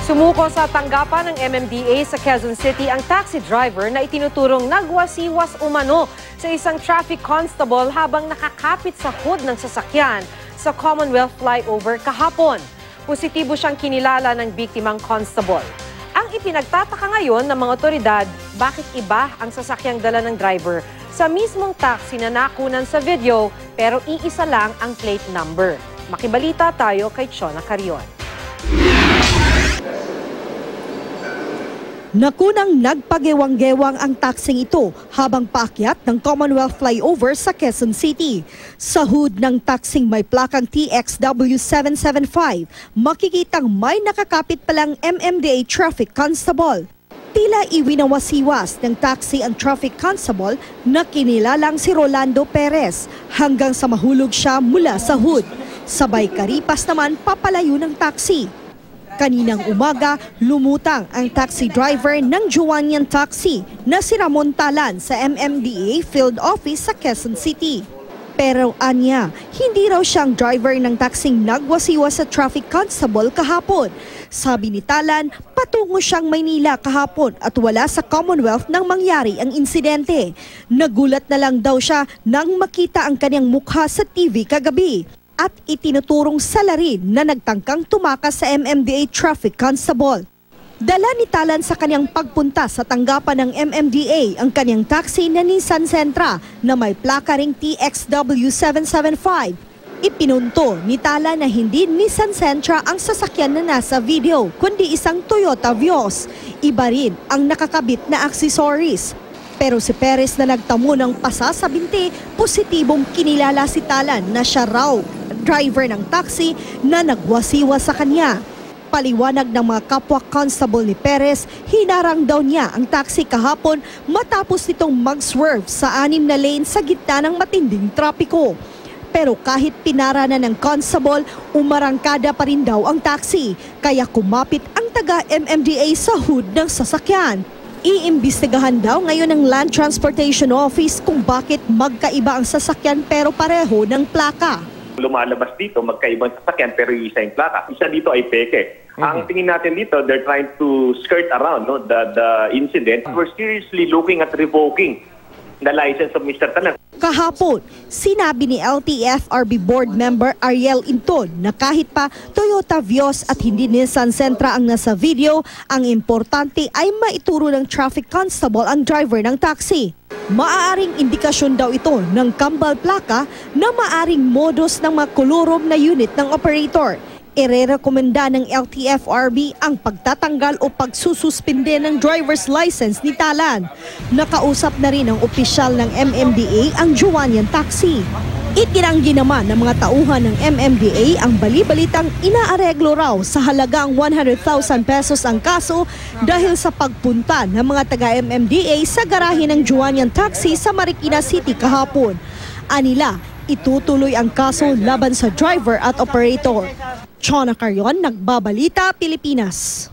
Sumuko sa tanggapan ng MMDA sa Quezon City ang taxi driver na itinuturong nagwasiwas umano sa isang traffic constable habang nakakapit sa hood ng sasakyan sa Commonwealth flyover kahapon. Positibo siyang kinilala ng biktimang constable. Ang ipinagtataka ngayon ng mga otoridad, bakit iba ang sasakyang dala ng driver sa mismong taxi na nakunan sa video pero iisa lang ang plate number. Makibalita tayo kay Chona Carion. Nakunang nagpagewang-gewang ang taksing ito habang paakyat ng Commonwealth flyover sa Quezon City. Sa hood ng taksing may plakang TXW775, makikitang may nakakapit palang MMDA traffic constable. Tila iwinawasiwas ng taxi ang traffic constable na kinilalang si Rolando Perez hanggang sa mahulog siya mula sa hood. Sabay karipas naman papalayo ng taxi. Kaninang umaga, lumutang ang taxi driver ng Juanian Taxi na si Ramon Talan sa MMDA Field Office sa Quezon City. Pero anya, hindi raw siyang driver ng taxing nagwasiwas sa traffic constable kahapon. Sabi ni Talan, patungo siyang Maynila kahapon at wala sa Commonwealth nang mangyari ang insidente. Nagulat na lang daw siya nang makita ang kanyang mukha sa TV kagabi. At itinuturong salarin na nagtangkang tumakas sa MMDA Traffic Constable. Dala ni Talan sa kanyang pagpunta sa tanggapan ng MMDA ang kanyang taxi na Nissan Sentra na may plaka ring TXW775. Ipinunto ni Talan na hindi Nissan Sentra ang sasakyan na nasa video, kundi isang Toyota Vios. Iba rin ang nakakabit na accessories. Pero si Perez na nagtamo ng pasa sa binti, positibong kinilala si Talan na siya raw driver ng taxi na nagwasiwas sa kanya. Paliwanag ng mga kapwa constable ni Perez, hinarang daw niya ang taxi kahapon matapos nitong mag-swerve sa 6 na lane sa gitna ng matinding trapiko. Pero kahit pinara na ng constable, umarangkada pa rin daw ang taxi, kaya kumapit ang taga-MMDA sa hood ng sasakyan. Iimbestigahan daw ngayon ng Land Transportation Office kung bakit magkaiba ang sasakyan pero pareho ng plaka. Lumalabas dito, magkaibang sasakyan pero isa yung plaka. Isa dito ay peke. Ang tingin natin dito, they're trying to skirt around the incident. We're seriously looking at revoking the license of Mr. Talan. Kahapon, sinabi ni LTFRB board member Ariel Inton na kahit pa Toyota Vios at hindi Nissan Sentra ang nasa video, ang importante ay maituro ng traffic constable ang driver ng taxi. Maaaring indikasyon daw ito ng kambal plaka na maaring modus ng mga kolorom na unit ng operator. Irerekomenda ng LTFRB ang pagtatanggal o pagsususpinde ng driver's license ni Talan. Nakausap na rin ang opisyal ng MMDA ang Juanian Taxi. Itinanggi naman ng mga tauhan ng MMDA ang bali-balitang inaareglo raw sa halagang 100,000 pesos ang kaso dahil sa pagpunta ng mga taga-MMDA sa garahe ng Juanian Taxi sa Marikina City kahapon. Anila, itutuloy ang kaso laban sa driver at operator. Chona Carion, Nagbabalita, Pilipinas.